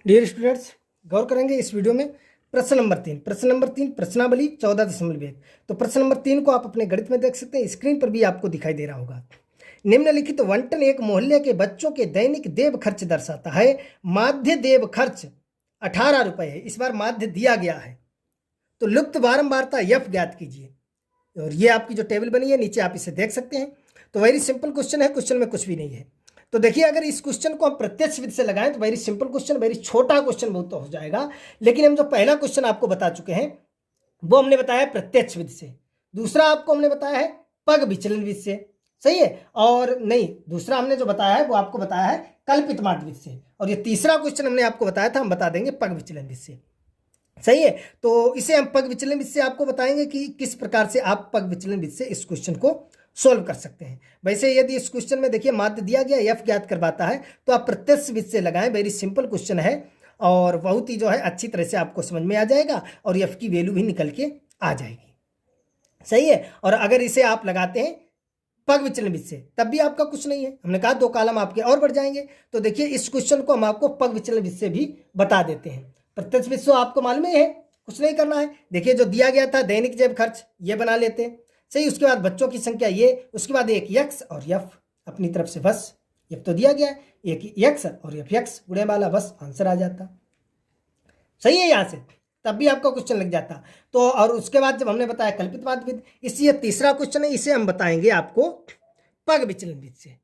Dear students, गौर करेंगे इस video में प्रश्न नंबर 3। प्रश्न नंबर 3 प्रश्नावली 14.1। तो प्रश्न नंबर 3 को आप अपने गणित में देख सकते हैं, स्क्रीन पर भी आपको दिखाई दे रहा होगा। निम्नलिखित वंटन एक मोहल्ले के बच्चों के दैनिक देव खर्च दर्शाता है। माध्य देव खर्च 18 रुपये है। इस बार माध्य दिया गया है, तो लुप्त बारंबारता यफ ज्ञात कीजिए। और ये आपकी जो टेबल बनी है नीचे आप इसे देख सकते हैं। तो वेरी सिंपल क्वेश्चन है, क्वेश्चन में कुछ भी नहीं है। तो देखिए, अगर इस क्वेश्चन को हम प्रत्यक्ष विधि से लगाएं तो वेरी सिंपल क्वेश्चन, वेरी छोटा क्वेश्चन बहुत हो जाएगा। लेकिन हम जो पहला क्वेश्चन आपको बता चुके हैं वो हमने बताया प्रत्यक्ष विधि से, दूसरा आपको हमने बताया है पग विचलन विधि से, सही है। और नहीं, दूसरा हमने जो बताया है वो आपको बताया है कल्पित माध्य विधि से, और ये तीसरा क्वेश्चन हमने आपको बताया था, हम बता देंगे पग विचलन विधि से, सही है। तो इसे हम पग विचलन विधि से आपको बताएंगे कि किस प्रकार से आप पग विचलन विधि से इस क्वेश्चन को सोल्व कर सकते हैं। वैसे यदि इस क्वेश्चन में देखिए माध्य दिया गया, एफ ज्ञात करवाता है, तो आप प्रत्यक्ष विधि से लगाएं। वेरी सिंपल क्वेश्चन है और बहुत ही जो है अच्छी तरह से आपको समझ में आ जाएगा और एफ की वैल्यू भी निकल के आ जाएगी, सही है। और अगर इसे आप लगाते हैं पग विचलन विधि से तब भी आपका कुछ नहीं है, हमने कहा 2 कॉलम आपके और बढ़ जाएंगे। तो देखिए इस क्वेश्चन को हम आपको पग विचलन विधि से भी बता देते हैं। प्रत्यक्ष विधि से आपको मालूम ही है, कुछ नहीं करना है। देखिए जो दिया गया था दैनिक जेब खर्च, ये बना लेते हैं, सही। उसके बाद बच्चों की संख्या ये, उसके बाद एक यक्स और यफ अपनी तरफ से, बस यफ तो दिया गया है, एक यक्स और यफ यक्स गुणे वाला, बस आंसर आ जाता, सही है। यहाँ से तब भी आपका क्वेश्चन लग जाता। तो और उसके बाद जब हमने बताया कल्पित माध्य विधि, इसलिए तीसरा क्वेश्चन है, इसे हम बताएंगे आपको पग विचलन विधि से।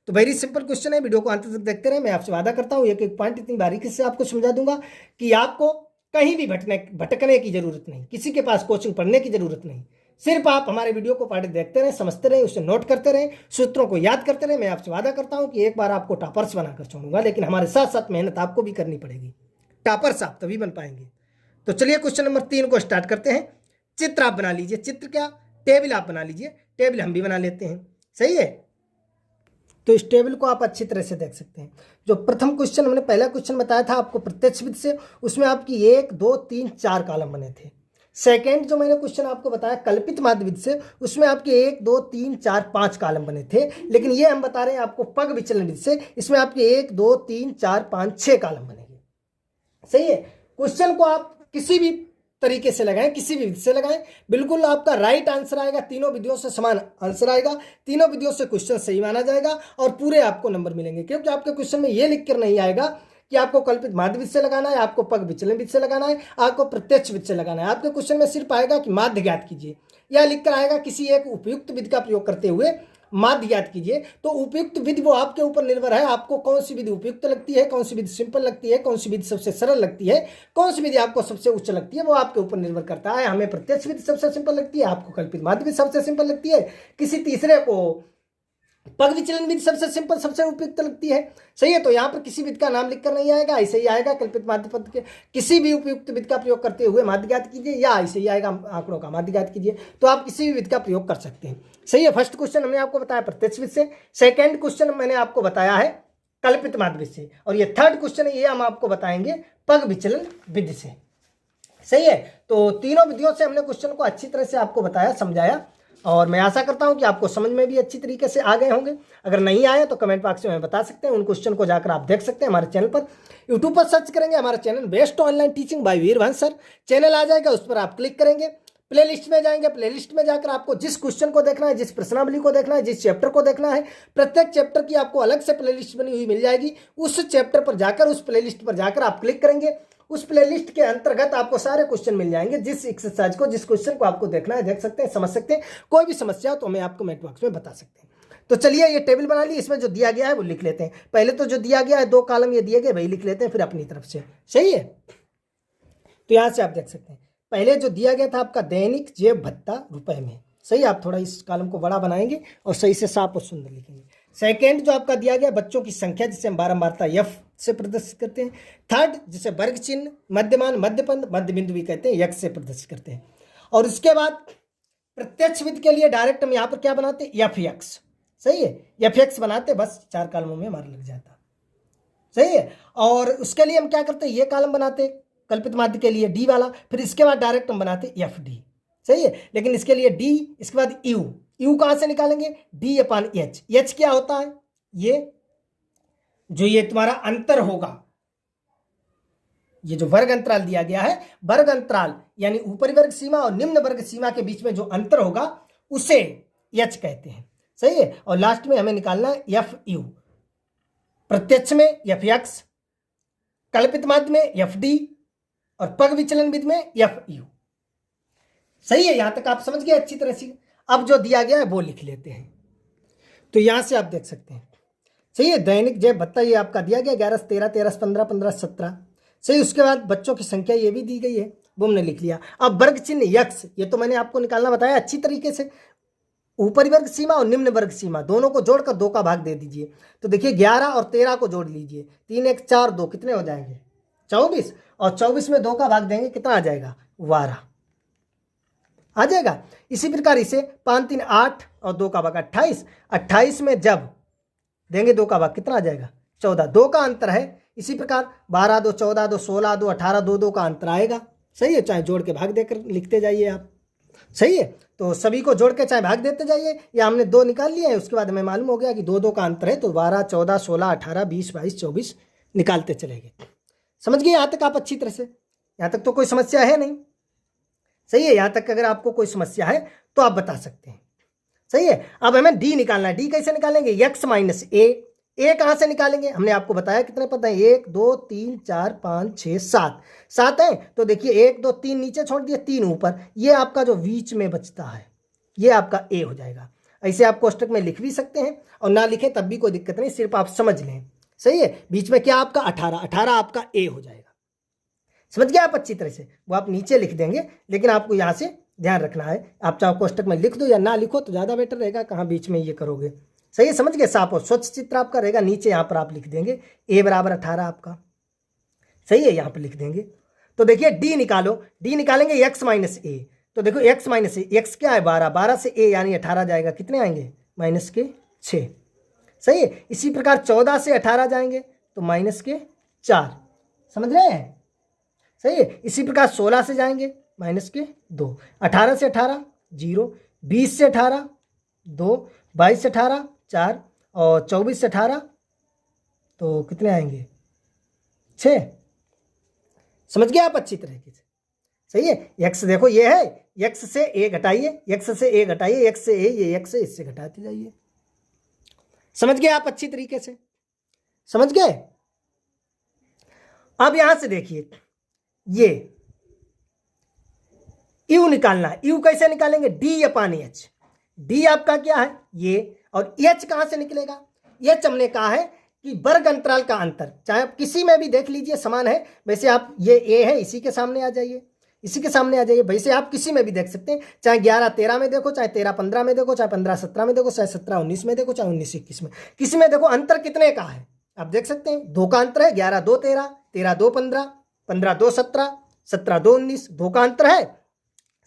तो वेरी सिंपल क्वेश्चन है, वीडियो को अंत तक देखते रहे। मैं आपसे वादा करता हूँ एक एक पॉइंट इतनी बारीकी से आपको समझा दूंगा कि आपको कहीं भी भटकने की जरूरत नहीं, किसी के पास कोचिंग पढ़ने की जरूरत नहीं। सिर्फ आप हमारे वीडियो को पाठ देखते रहें, समझते रहें, उसे नोट करते रहें, सूत्रों को याद करते रहें। मैं आपसे वादा करता हूं कि एक बार आपको टॉपर्स बनाकर छोड़ूंगा, लेकिन हमारे साथ साथ मेहनत आपको भी करनी पड़ेगी। टॉपर्स आप तभी बन पाएंगे। तो चलिए क्वेश्चन नंबर 3 को स्टार्ट करते हैं। चित्र आप बना लीजिए। चित्र क्या? टेबल आप बना लीजिए। टेबल हम भी बना लेते हैं, सही है। तो इस टेबल को आप अच्छी तरह से देख सकते हैं। जो प्रथम क्वेश्चन हमने पहला क्वेश्चन बताया था आपको प्रत्यक्ष विधि से, उसमें आपकी 1 2 3 4 कॉलम बने थे। सेकेंड जो मैंने क्वेश्चन आपको बताया कल्पित माध्य विधि से, उसमें आपके 1 2 3 4 5 कॉलम बने थे। लेकिन ये हम बता रहे हैं आपको पग विचलन विधि से, इसमें आपके 1 2 3 4 5 6 कॉलम बनेंगे, सही है। क्वेश्चन को आप किसी भी तरीके से लगाएं, किसी भी विधि से लगाएं, बिल्कुल आपका राइट आंसर आएगा। तीनों विधियों से समान आंसर आएगा, तीनों विधियों से क्वेश्चन सही माना जाएगा और पूरे आपको नंबर मिलेंगे। क्योंकि आपके क्वेश्चन में ये लिख कर नहीं आएगा कि आपको कल्पित माध्य विधि से लगाना है, आपको पग विचलन विधि से लगाना है, आपको प्रत्यक्ष विधि से लगाना है। आपके क्वेश्चन में सिर्फ आएगा कि माध्य ज्ञात कीजिए, या लिख कर आएगा किसी एक उपयुक्त विधि का प्रयोग करते हुए माध्य ज्ञात कीजिए। तो उपयुक्त विधि वो आपके ऊपर निर्भर है, आपको कौन सी विधि उपयुक्त लगती है, कौन सी विधि सिंपल लगती है, कौन सी विधि सबसे सरल लगती है, कौन सी विधि आपको सबसे उच्च लगती है, वो आपके ऊपर निर्भर करता है। हमें प्रत्यक्ष विधि सबसे सिंपल लगती है, आपको कल्पित माध्य विधि सबसे सिंपल लगती है, किसी तीसरे को पग विचलन विधि सबसे सिंपल सबसे उपयुक्त लगती है, सही है। तो यहाँ पर किसी विधि का नाम लिखकर नहीं आएगा, ऐसे ही आएगा कल्पित माध्य पद के किसी भी उपयुक्त विधि का प्रयोग करते हुए माध्य ज्ञात कीजिए, या ऐसे ही आएगा आंकड़ों का माध्य ज्ञात कीजिए। तो आप किसी भी विधि का प्रयोग कर सकते हैं, सही है। फर्स्ट क्वेश्चन हमने आपको बताया प्रत्यक्ष विधि से, सेकेंड क्वेश्चन मैंने आपको बताया है कल्पित माध्य विधि से, और ये थर्ड क्वेश्चन है, ये हम आपको बताएंगे पग विचलन विधि से, सही है। तो तीनों विधियों से हमने क्वेश्चन को अच्छी तरह से आपको बताया, समझाया, और मैं आशा करता हूं कि आपको समझ में भी अच्छी तरीके से आ गए होंगे। अगर नहीं आए तो कमेंट बॉक्स में बता सकते हैं, उन क्वेश्चन को जाकर आप देख सकते हैं। हमारे चैनल पर यूट्यूब पर सर्च करेंगे हमारा channel best online teaching by Veervansh sir, channel आ जाएगा, उस पर आप क्लिक करेंगे, प्लेलिस्ट में जाएंगे, प्लेलिस्ट में जाकर आपको जिस क्वेश्चन को देखना है, जिस प्रश्नावली को देखना है, जिस चैप्टर को देखना है, प्रत्येक चैप्टर की आपको अलग से प्लेलिस्ट बनी हुई मिल जाएगी। उस चैप्टर पर जाकर, उस प्लेलिस्ट पर जाकर आप क्लिक करेंगे, उस प्लेलिस्ट के अंतर्गत आपको सारे क्वेश्चन मिल जाएंगे। जिस एक्सरसाइज को, जिस क्वेश्चन को आपको देखना है, देख सकते हैं, समझ सकते हैं। कोई भी समस्या हो तो हमें आपको कमेंट बॉक्स में बता सकते हैं। तो चलिए ये टेबल बना ली, इसमें जो दिया गया है वो लिख लेते हैं। पहले तो जो दिया गया है 2 कॉलम ये दिए गए वही लिख लेते हैं, फिर अपनी तरफ से, सही है। तो यहाँ से आप देख सकते हैं, पहले जो दिया गया था आपका दैनिक जेब भत्ता रुपए में, सही। आप थोड़ा इस कॉलम को बड़ा बनाएंगे और सही से साफ और सुंदर लिखेंगे। सेकेंड जो आपका दिया गया बच्चों की संख्या, जिसे हम बारंबारता एफ से प्रदर्शित करते हैं। थर्ड जिसे वर्ग चिन्ह, मध्यमान, मध्यपंथ, मध्य बिंदु भी कहते हैं, यक्स से प्रदर्शित करते हैं। और उसके बाद प्रत्यक्ष विधि के लिए डायरेक्ट हम यहाँ पर क्या बनाते हैं, एफ एक्स, सही है। एफ एक्स बनाते, बस 4 कॉलमों में हमारा लग जाता, सही है। और उसके लिए हम क्या करते हैं, ये कॉलम बनाते कल्पित माध्य के लिए डी वाला, फिर इसके बाद डायरेक्ट हम बनाते एफ डी, सही है। लेकिन इसके लिए डी, इसके बाद यू, यू कहां से निकालेंगे, डी अपान एच। एच क्या होता है, ये जो ये तुम्हारा अंतर होगा, ये जो वर्ग अंतराल दिया गया है, वर्ग अंतराल यानी ऊपरी वर्ग सीमा और निम्न वर्ग सीमा के बीच में जो अंतर होगा उसे एच कहते हैं। सही है। और लास्ट में हमें निकालना है एफ यू, प्रत्यक्ष में एफ एक्स, कल्पित माध्य में एफ डी और पग विचलन विधि में एफ यू। सही है, यहां तक आप समझ गए अच्छी तरह से। अब जो दिया गया है वो लिख लेते हैं। तो यहां से आप देख सकते हैं। सही है, दैनिक जय भत्ता ये आपका दिया गया 11 से 13, 13 से 15, 15 से 17। सही, उसके बाद बच्चों की संख्या ये भी दी गई है, वो हमने लिख लिया। अब वर्ग चिन्ह यक्स, ये तो मैंने आपको निकालना बताया अच्छी तरीके से। ऊपरी वर्ग सीमा और निम्न वर्ग सीमा दोनों को जोड़कर 2 का भाग दे दीजिए। तो देखिए 11 और 13 को जोड़ लीजिए, 3 1 4 2 कितने हो जाएंगे 24, और 24 में 2 का भाग देंगे कितना आ जाएगा 12 आ जाएगा। इसी प्रकार इसे 5 3 8 और 2 का भाग 28, 28 में जब देंगे 2 का भाग कितना आ जाएगा 14, 2 का अंतर है। इसी प्रकार 12 2 14 2 16 2 18 2 2 का अंतर आएगा। सही है, चाहे जोड़ के भाग देकर लिखते जाइए आप। सही है, तो सभी को जोड़ के चाहे भाग देते जाइए, या हमने 2 निकाल लिया है, उसके बाद हमें मालूम हो गया कि 2 2 का अंतर है, तो 12 14 16 18 20 22 24 निकालते चलेंगे। समझ गए यहाँ तक आप अच्छी तरह से? यहाँ तक तो कोई समस्या है नहीं। सही है, यहाँ तक अगर आपको कोई समस्या है तो आप बता सकते हैं। सही है, अब हमें डी निकालना है। डी कैसे निकालेंगे, एक्स माइनस ए कहाँ से निकालेंगे, हमने आपको बताया कितने पद हैं 1 2 3 4 5 6 7 7 है। तो देखिए 1 2 3 नीचे छोड़ दिए, 3 ऊपर, ये आपका जो बीच में बचता है ये आपका ए हो जाएगा। ऐसे आप कोष्टक में लिख भी सकते हैं और ना लिखें तब भी कोई दिक्कत नहीं, सिर्फ आप समझ लें। सही है, बीच में क्या आपका 18 आपका ए हो जाएगा। समझ गए आप अच्छी तरह से? वो आप नीचे लिख देंगे, लेकिन आपको यहाँ से ध्यान रखना है, आप चाहे कोष्टक में लिख दो या ना लिखो तो ज़्यादा बेटर रहेगा, कहाँ बीच में ये करोगे। सही है, समझ गए? साफ और स्वच्छ चित्र आपका रहेगा। नीचे यहाँ पर आप लिख देंगे a बराबर 18 आपका। सही है, यहाँ पर लिख देंगे। तो देखिए डी निकालो, डी निकालेंगे x माइनस ए। तो देखो x माइनस ए, एक्स क्या है 12, 12 से a यानी 18 जाएगा, कितने आएंगे माइनस के 6। सही है, इसी प्रकार 14 से 18 जाएंगे तो माइनस के 4। समझ रहे हैं? सही है, इसी प्रकार 16 से जाएंगे माइनस के 2, 18 से 18 0, 20 से 18 2, 22 से 18 4 और 24 से 18 तो कितने आएंगे 6। समझ गए आप अच्छी तरीके से? सही है, एक्स देखो ये है, एक्स से ए घटाइए, एक्स से ए घटाइए, एक्स से ए, ये एक्स से इससे घटाते जाइए। समझ गए आप अच्छी तरीके से? समझ गए? अब यहां से देखिए ये यू निकालना है। यू कैसे निकालेंगे, डी अपान एच। डी आपका क्या है ये, और एच कहां से निकलेगा, एच हमने कहा है कि वर्ग अंतराल का अंतर, चाहे आप किसी में भी देख लीजिए समान है। वैसे आप ये ए है, इसी के सामने आ जाइए, इसी के सामने आ जाइए। वैसे आप किसी में भी देख सकते हैं, चाहे 11 13 में देखो, चाहे 13 15 में देखो, चाहे 15 17 में देखो, चाहे 17 19 में देखो, चाहे 19 21 में, किसी में देखो अंतर कितने का है आप देख सकते हैं। 2 का अंतर है, 11 2 13, 13 2 15, 15 2 17, 17 2 19, 2 का अंतर है।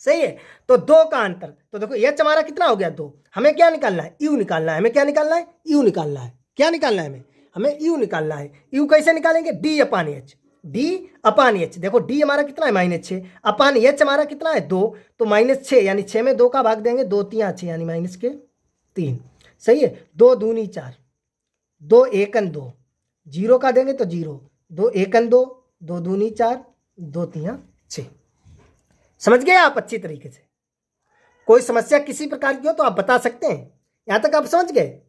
सही है, तो 2 का अंतर, तो देखो एच हमारा कितना हो गया 2। हमें क्या निकालना है, यू निकालना है। हमें क्या निकालना है, यू निकालना है। क्या निकालना है हमें यू निकालना है। यू कैसे निकालेंगे, डी अपान एच। डी अपान एच, देखो डी हमारा कितना है -6, अपान एच हमारा कितना है 2, तो -6 यानी 6 में 2 का भाग देंगे, 2 3 6 यानी माइनस के 3। सही है, 2 दूनी 4, 2 एकन 2, 0 का देंगे तो 0, 2 एकन 2, 2 दूनी 4, 2 3 6। समझ गए आप अच्छी तरीके से? कोई समस्या किसी प्रकार की हो तो आप बता सकते हैं। यहां तक आप समझ गए?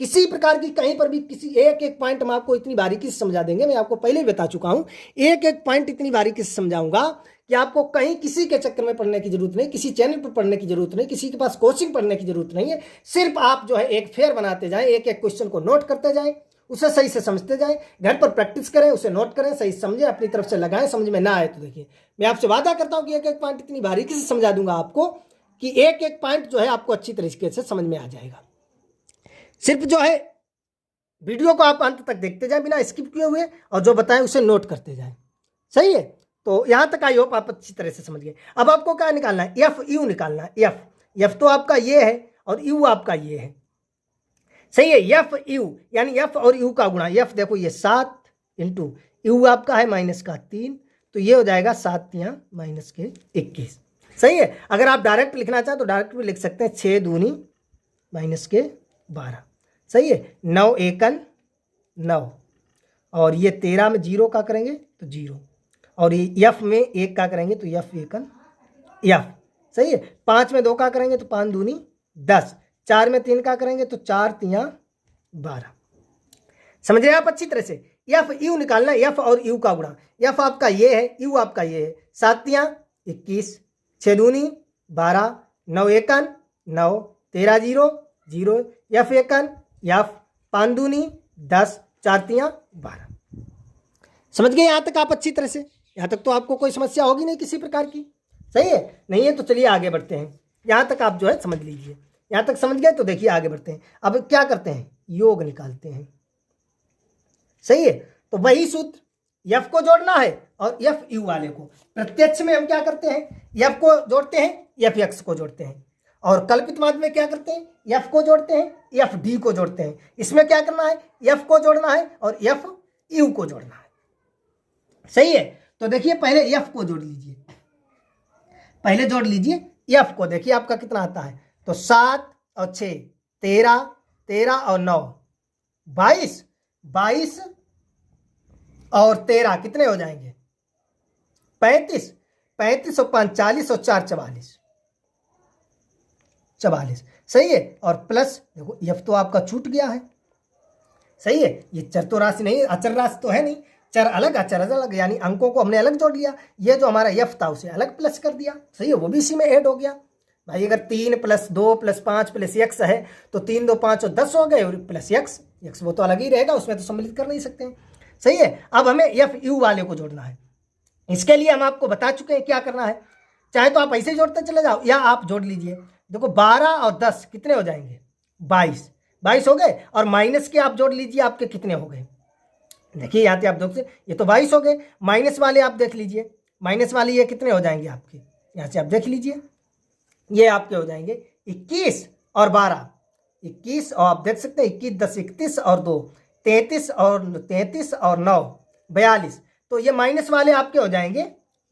किसी प्रकार की कहीं पर भी किसी एक एक पॉइंट हम आपको इतनी बारीकी से समझा देंगे। मैं आपको पहले ही बता चुका हूं, एक एक पॉइंट इतनी बारीकी से समझाऊंगा कि आपको कहीं किसी के चक्कर में पढ़ने की जरूरत नहीं, किसी चैनल पर पढ़ने की जरूरत नहीं, किसी के पास कोचिंग पढ़ने की जरूरत नहीं है। सिर्फ आप जो है एक फेयर बनाते जाएं, एक एक क्वेश्चन को नोट करते जाएं, उसे सही से समझते जाएं, घर पर प्रैक्टिस करें, उसे नोट करें, सही समझें, अपनी तरफ से लगाएं। समझ में ना आए तो देखिए मैं आपसे वादा करता हूं कि एक एक पॉइंट इतनी बारीकी से समझा दूंगा आपको कि एक एक पॉइंट जो है आपको अच्छी तरीके से समझ में आ जाएगा। सिर्फ जो है वीडियो को आप अंत तक देखते जाएं बिना स्किप किए हुए, और जो बताएं उसे नोट करते जाएं। सही है, तो यहां तक आई होप आप अच्छी तरह से समझ गए। अब आपको क्या निकालना है, एफ यू निकालना है। एफ तो आपका ये है और यू आपका ये है। सही है, एफ यू यानी एफ और यू का गुणा। एफ देखो ये 7 इंटू यू आपका है माइनस का 3, तो ये हो जाएगा 7 यहाँ माइनस के 21। सही है, अगर आप डायरेक्ट लिखना चाहें तो डायरेक्ट भी लिख सकते हैं, 6 दूनी माइनस के 12। सही है, 9 एकन 9, और ये 13 में 0 का करेंगे तो 0, और एफ में 1 का करेंगे तो एफ एकन एफ, सही है। 5 में 2 का करेंगे तो 5 दूनी 10, 4 में 3 का करेंगे तो 4 तियां 12। समझ रहे हैं आप अच्छी तरह से। एफ यू निकालना, एफ और यू का गुणा। एफ आपका ये है, यू आपका ये है। 7 तियां 21, 6 दूनी 12, 9 एकन 9, 13 0 0, एफ एकन एफ, 5 दूनी 10, 4 तियां 12। समझ गए यहाँ तक आप अच्छी तरह से? यहाँ तक तो आपको कोई समस्या होगी नहीं किसी प्रकार की, सही है। नहीं है तो चलिए आगे बढ़ते हैं। यहाँ तक आप जो है समझ लीजिए। यहाँ तक समझ गए तो देखिए आगे बढ़ते हैं। अब क्या करते हैं, योग निकालते हैं, सही है। तो वही सूत्र, एफ को जोड़ना है और एफ यू वाले को। प्रत्यक्ष में हम क्या करते हैं, एफ को जोड़ते हैं, एफ एक्स को जोड़ते हैं। और कल्पित माध्य में क्या करते हैं, एफ को जोड़ते हैं, एफ डी को जोड़ते हैं। इसमें क्या करना है, एफ को जोड़ना है और एफ यू को जोड़ना है, सही है। तो देखिए पहले एफ को जोड़ लीजिए, पहले जोड़ लीजिए एफ को। देखिए आपका कितना आता है, तो 7 और 6 13, 13 और 9 22, 22 और 13 कितने हो जाएंगे 35, 35 और 5 40 और 4 44, 44, सही है। और प्लस देखो एफ तो आपका छूट गया है, सही है। ये चर तो राशि नहीं, अचर राशि तो है नहीं, चर अलग अचर अलग, यानी अंकों को हमने अलग जोड़ लिया। ये जो हमारा एफ था उसे अलग प्लस कर दिया, सही है, वो भी इसी में ऐड हो गया। भाई अगर 3 + 2 + 5 + x है तो 3 2 5 और 10 हो गए, और प्लस x वो तो अलग ही रहेगा, उसमें तो सम्मिलित कर नहीं सकते हैं, सही है। अब हमें एफ यू वाले को जोड़ना है। इसके लिए हम आपको बता चुके हैं क्या करना है। चाहे तो आप ऐसे जोड़ते चले जाओ या आप जोड़ लीजिए। देखो 12 और 10 कितने हो जाएंगे 22, 22 हो गए। और माइनस के आप जोड़ लीजिए, आपके कितने हो गए, देखिए यहाँ पे आप देखते ये तो 22 हो गए। माइनस वाले आप देख लीजिए, माइनस वाले ये कितने हो जाएंगे आपके, यहाँ से आप देख लीजिए, ये आपके हो जाएंगे 21 और 12, 21 और आप देख सकते हैं 21 10 31 और 2 33 और 9 42। तो ये माइनस वाले आपके हो जाएंगे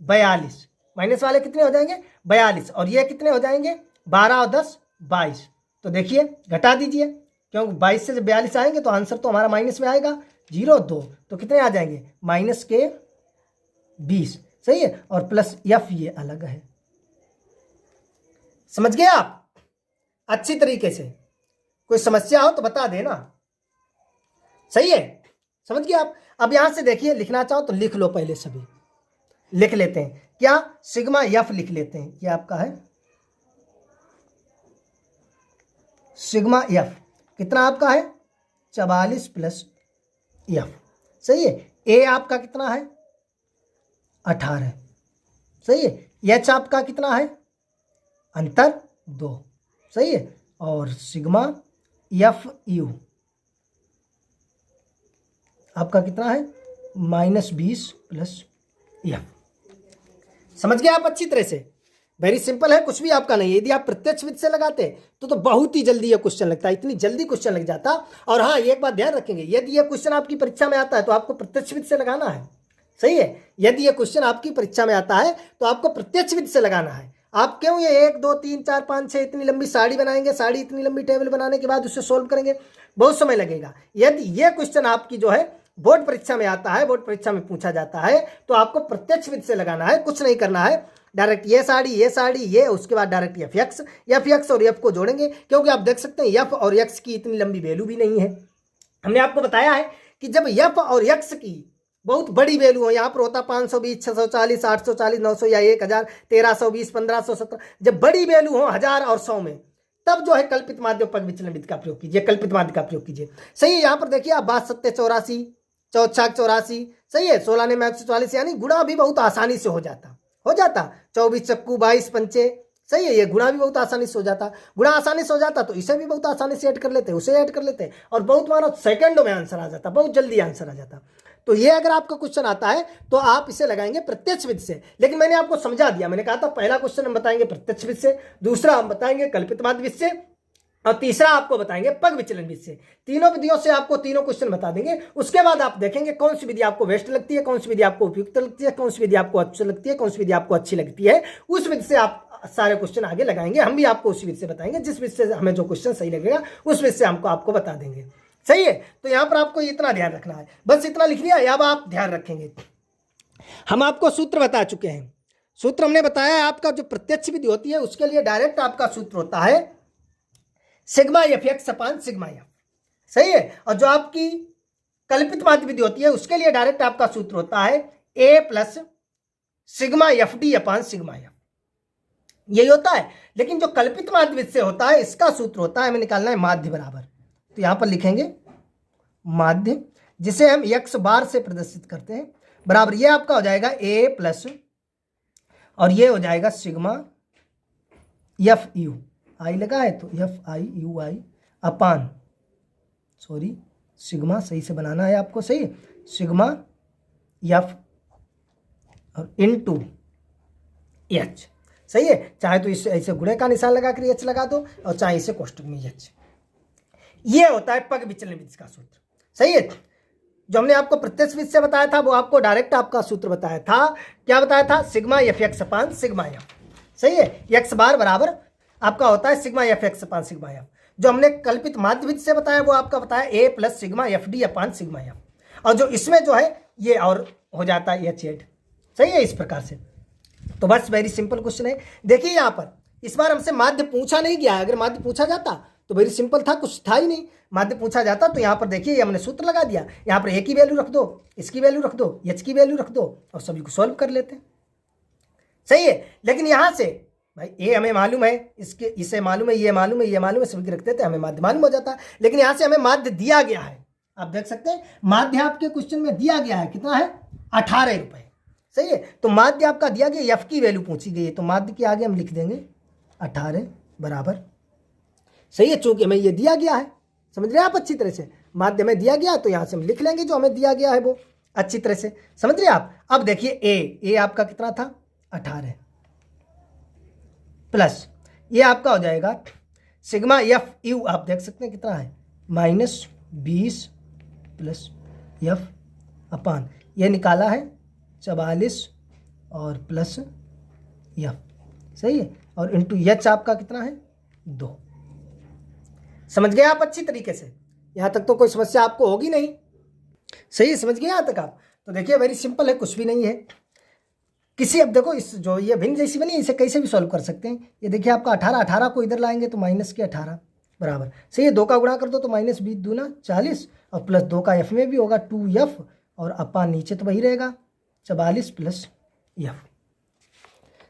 42, माइनस वाले कितने हो जाएंगे 42, और ये कितने हो जाएंगे 12 और 10 22। तो देखिए घटा दीजिए, क्योंकि 22 से जब 42 आएंगे तो आंसर तो हमारा माइनस में आएगा 0 2, तो कितने आ जाएंगे -20, सही है। और प्लस एफ ये अलग है। समझ गए आप अच्छी तरीके से? कोई समस्या हो तो बता देना, सही है। समझ गए आप? अब यहां से देखिए, लिखना चाहो तो लिख लो, पहले सभी लिख लेते हैं। क्या, सिग्मा एफ लिख लेते हैं। ये आपका है सिग्मा एफ, कितना आपका है 44 + एफ, सही है। ए आपका कितना है 18, सही है। एच आपका कितना है अंतर 2, सही है। और सिग्मा एफ यू आपका कितना है -20 + एफ। समझ गए आप अच्छी तरह से? वेरी सिंपल है, कुछ भी आपका नहीं है। यदि आप प्रत्यक्ष विधि से लगाते तो बहुत ही जल्दी ये क्वेश्चन लगता है, इतनी जल्दी क्वेश्चन लग जाता। और हाँ, एक बात ध्यान रखेंगे, यदि ये क्वेश्चन आपकी परीक्षा में आता है तो आपको प्रत्यक्ष विधि से लगाना है, सही है। यदि ये क्वेश्चन आपकी परीक्षा में आता है तो आपको प्रत्यक्ष विधि से लगाना है। आप क्यों ये 1 2 3 4 5 6 इतनी लंबी साड़ी बनाएंगे, साड़ी इतनी लंबी टेबल बनाने के बाद उससे सोल्व करेंगे, बहुत समय लगेगा। यदि ये क्वेश्चन आपकी जो है बोर्ड परीक्षा में आता है, बोर्ड परीक्षा में पूछा जाता है, तो आपको प्रत्यक्ष विधि से लगाना है, कुछ नहीं करना है। डायरेक्ट ये साड़ी ये, उसके बाद डायरेक्ट एफ एक्स और एफ को जोड़ेंगे, क्योंकि आप देख सकते हैं एफ और एक्स की इतनी लंबी वैल्यू भी नहीं है। हमने आपको बताया है कि जब एफ और एक्स की बहुत बड़ी वैल्यू हो, यहाँ पर होता 520 640 840 900 या 1000 1320 1517, जब बड़ी वैल्यू हो 1000 और 100 में, तब जो है कल्पित माध्य पग विचलन विधि का प्रयोग कीजिए, कल्पित माध्य का प्रयोग कीजिए, सही है। यहाँ पर देखिए आप 5 7 84 4 84, सही है। 16 ने 144, यानी गुणा भी बहुत आसानी से हो जाता 24 चक्कू 22 पंचे, सही है। ये गुणा भी बहुत आसानी से हो जाता, गुणा आसानी से हो जाता तो इसे भी बहुत आसानी से ऐड कर लेते, उसे ऐड कर लेते, और बहुत मानो सेकंडों में आंसर आ जाता, बहुत जल्दी आंसर आ जाता। तो ये अगर आपका क्वेश्चन आता है तो आप इसे लगाएंगे प्रत्यक्ष विधि से। लेकिन मैंने आपको समझा दिया, मैंने कहा था पहला क्वेश्चन हम बताएंगे प्रत्यक्ष विधि से, दूसरा हम बताएंगे कल्पित माध्य विधि से, और तीसरा आपको बताएंगे पग विचलन विधि से। तीनों विधियों से आपको तीनों क्वेश्चन बता देंगे। उसके बाद आप देखेंगे कौन सी विधि आपको बेस्ट लगती है, कौन सी विधि आपको उपयुक्त लगती है, कौन सी विधि आपको अच्छी लगती है, कौन सी विधि आपको अच्छी लगती है। उस विधि से आप सारे क्वेश्चन आगे लगाएंगे। हम भी आपको उसी विधि से बताएंगे, जिस विधि से हमें जो क्वेश्चन सही लगेगा उस विधि से हमको आपको बता देंगे, सही है। तो यहाँ पर आपको इतना ध्यान रखना है, बस इतना लिख लिया। अब आप ध्यान रखेंगे, हम आपको सूत्र बता चुके हैं। सूत्र हमने बताया आपका जो प्रत्यक्ष विधि होती है उसके लिए डायरेक्ट आपका सूत्र होता है सिग्मा एफ एक्स अपान सिग्मा एफ, सही है। और जो आपकी कल्पित माध्य विधि होती है उसके लिए डायरेक्ट आपका सूत्र होता है A plus sigma F D upon sigma F, यही होता है। लेकिन जो कल्पित माध्य विधि से होता है इसका सूत्र होता है, हमें निकालना है माध्य बराबर, तो यहां पर लिखेंगे माध्य, जिसे हम एक्स बार से प्रदर्शित करते हैं, बराबर ये आपका हो जाएगा ए प्लस और ये हो जाएगा सिग्मा एफ यू, आई लगा है तो F I you I upon, sorry sigma सही से बनाना है आपको, सही है, सिग्मा एफ और इनटू एच, सही है। चाहे तो इसे ऐसे गुणे का निशान लगा कर एच लगा दो और चाहे इसे कोष्टक में एच, ये होता है पग विचलन विधि का सूत्र, सही है। जो हमने आपको प्रत्यक्ष विधि से बताया था वो आपको डायरेक्ट आपका सूत्र बताया था, क्या बताया था, सिग्मा एफ एक्स अपान सिग्मा एफ, सही है। एक्स बार बराबर आपका होता है सिग्मा एफ एक्स अपान सिग्मा एफ। जो हमने कल्पित माध्य विधि से बताया वो आपका बताया A plus sigma F D upon sigma F, और जो इसमें जो है ये और हो जाता है एच एड, सही है, इस प्रकार से। तो बस वेरी सिंपल क्वेश्चन है। देखिए यहाँ पर इस बार हमसे माध्य पूछा नहीं गया, अगर माध्य पूछा जाता तो वेरी सिंपल था, कुछ था ही नहीं। माध्य पूछा जाता तो यहाँ पर देखिए ये हमने सूत्र लगा दिया, यहाँ पर ए की वैल्यू रख दो, इसकी वैल्यू रख दो, एच की वैल्यू रख दो और सभी को सॉल्व कर लेते हैं, सही है। लेकिन यहाँ से भाई ए हमें मालूम है, इसके इसे मालूम है, ये मालूम है, ये मालूम है, सभी को रख देते हैं, हमें माध्य मालूम हो जाता है। लेकिन यहाँ से हमें माध्य दिया गया है, आप देख सकते हैं माध्य आपके क्वेश्चन में दिया गया है, कितना है, 18 रुपये, सही है। तो माध्य आपका दिया गया, एफ की वैल्यू पूछी गई है, तो माध्य के आगे हम लिख देंगे 18 बराबर, सही है, चूंकि हमें ये दिया गया है, समझ रहे हैं आप अच्छी तरह से, माध्य में दिया गया है तो यहाँ से हम लिख लेंगे जो हमें दिया गया है वो अच्छी तरह से, समझ रहे हैं आप। अब देखिए ए आपका कितना था, 18 प्लस ये आपका हो जाएगा सिग्मा एफ यू, आप देख सकते हैं कितना है, -20 प्लस एफ अपान, ये निकाला है 44 और प्लस एफ, सही है, और इंटू एच आपका कितना है, 2। समझ गए आप अच्छी तरीके से, यहाँ तक तो कोई समस्या आपको होगी नहीं, सही है, समझ गए यहाँ तक आप। तो देखिए वेरी सिंपल है, कुछ भी नहीं है किसी, अब देखो इस जो ये भिन्न जैसी बनी इसे कैसे भी सॉल्व कर सकते हैं। ये देखिए आपका 18 को इधर लाएंगे तो -18 बराबर, सही है, 2 का गुणा कर दो तो -20 दूना 40 और प्लस 2 का एफ में भी होगा 2f और अपान नीचे तो वही रहेगा 44 प्लस एफ।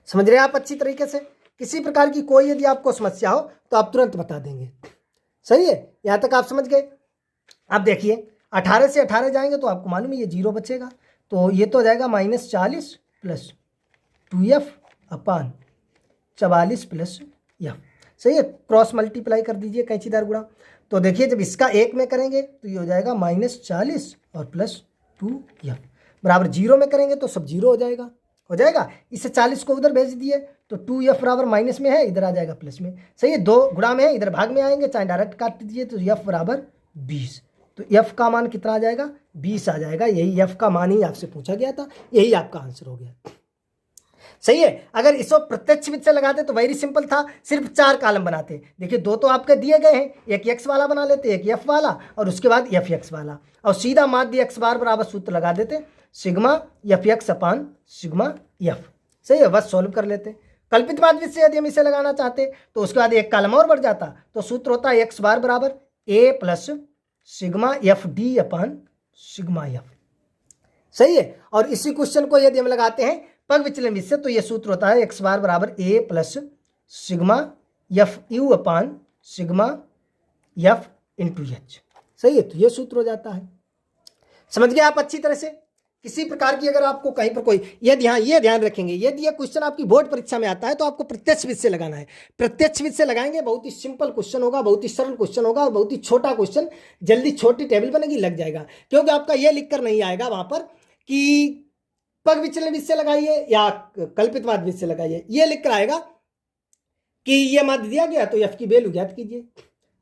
समझ रहे हैं आप अच्छी तरीके से। किसी प्रकार की कोई यदि आपको समस्या हो तो आप तुरंत बता देंगे, सही है, यहाँ तक आप समझ गए। अब देखिए 18 से 18 जाएंगे तो आपको मालूम है ये 0 बचेगा, तो ये तो हो जाएगा -40 प्लस 2f अपान 44 प्लस एफ, सही है। क्रॉस मल्टीप्लाई कर दीजिए कैंचीदार गुणा, तो देखिए जब इसका 1 में करेंगे तो ये हो जाएगा -40 और प्लस 2f, बराबर 0 में करेंगे तो सब 0 हो जाएगा। इसे 40 को उधर भेज दिए तो 2f बराबर माइनस में है, इधर आ जाएगा प्लस में, सही है, 2 गुणा में है, इधर भाग में आएंगे, चाहे डायरेक्ट काट दीजिए तो f बराबर 20, तो f का मान कितना आ जाएगा, 20 आ जाएगा। यही f का मान ही आपसे पूछा गया था, यही आपका आंसर हो गया, सही है। अगर इसको प्रत्यक्ष विधि से लगाते तो वेरी सिंपल था, सिर्फ 4 कॉलम बनाते। देखिए 2 तो आपके दिए गए हैं, एक x वाला बना लेते, एक f वाला और उसके बाद एफ एक्स वाला, और सीधा माध्य x बार बराबर सूत्र लगा देते, सिग्मा एफ एक्स अपान सिग्मा एफ, सही है, बस सॉल्व कर लेते। कल्पित माध्य विधि से यदि हम इसे लगाना चाहते तो उसके बाद एक कॉलम और बढ़ जाता, तो सूत्र होता है x बार बराबर a plus sigma F D upon sigma F, सही है। और इसी क्वेश्चन को यदि हम लगाते हैं पग विचलन विधि से तो ये सूत्र होता है x बार बराबर a plus sigma F you upon sigma F into H, सही है, तो ये सूत्र हो जाता है। समझ गए आप अच्छी तरह से। किसी प्रकार की अगर आपको कहीं पर कोई ये ध्यान रखेंगे, यदि ये क्वेश्चन आपकी बोर्ड परीक्षा में आता है तो आपको प्रत्यक्ष विधि से लगाना है। प्रत्यक्ष विधि से लगाएंगे, बहुत ही सिंपल क्वेश्चन होगा, बहुत ही सरल क्वेश्चन होगा और बहुत ही छोटा क्वेश्चन, जल्दी छोटी टेबल बनेगी, लग जाएगा। क्योंकि आपका ये लिख कर नहीं आएगा वहां पर कि पग विचलन विधि से लगाइए या कल्पित माध्य विधि से लगाइए, ये लिख कर आएगा कि ये माध्य दिया गया तो एफ की वैल्यू ज्ञात कीजिए,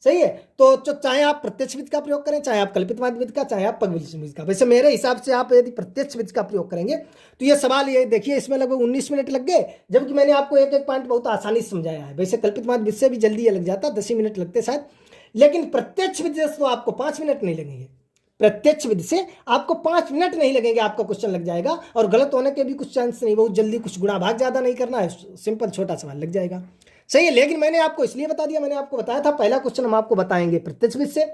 सही है। तो चाहे आप प्रत्यक्ष विधि का प्रयोग करें, चाहे आप कल्पित माध्य विधि का, चाहे आप पग विचलन विधि का। वैसे मेरे हिसाब से आप यदि प्रत्यक्ष विधि का प्रयोग करेंगे तो ये सवाल, ये देखिए इसमें लगभग 19 मिनट लग गए, जबकि मैंने आपको एक एक पॉइंट बहुत आसानी से समझाया है। वैसे कल्पित माध्य विधि से भी जल्दी ये लग जाता, 10 ही मिनट लगते शायद, लेकिन प्रत्यक्ष विधि से तो आपको 5 मिनट नहीं लगेंगे, प्रत्यक्ष विधि से आपको 5 मिनट नहीं लगेंगे, आपका क्वेश्चन लग जाएगा और गलत होने के भी कुछ चांस नहीं, बहुत जल्दी, कुछ गुणा भाग ज़्यादा नहीं करना है, सिंपल छोटा सवाल लग जाएगा। सही है, लेकिन मैंने आपको इसलिए बता दिया, मैंने आपको बताया था पहला क्वेश्चन हम आपको बताएंगे प्रत्यक्ष विधि से,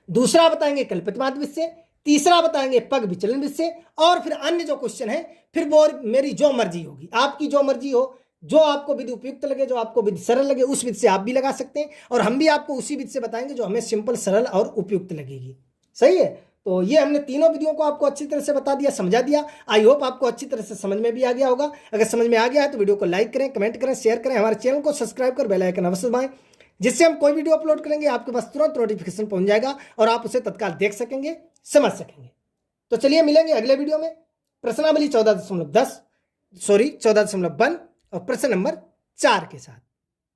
दूसरा बताएंगे कल्पित माध्य विधि से, तीसरा बताएंगे पग विचलन विधि से, और फिर अन्य जो क्वेश्चन है फिर वो मेरी जो मर्जी होगी, आपकी जो मर्जी हो, जो आपको विधि उपयुक्त लगे, जो आपको विधि सरल लगे, उस विधि से आप भी लगा सकते हैं और हम भी आपको उसी विधि से बताएंगे जो हमें सिंपल, सरल और उपयुक्त लगेगी। सही है, तो ये हमने तीनों विधियों को आपको अच्छी तरह से बता दिया, समझा दिया। आई होप आपको अच्छी तरह से समझ में भी आ गया होगा। अगर समझ में आ गया है तो वीडियो को लाइक करें, कमेंट करें, शेयर करें, हमारे चैनल को सब्सक्राइब कर बेल आइकन अवश्य दबाएं, जिससे हम कोई वीडियो अपलोड करेंगे आपके पास तुरंत नोटिफिकेशन पहुंच जाएगा और आप उसे तत्काल देख सकेंगे, समझ सकेंगे। तो चलिए मिलेंगे अगले वीडियो में प्रश्नावली 14.1 और प्रश्न नंबर 4 के साथ।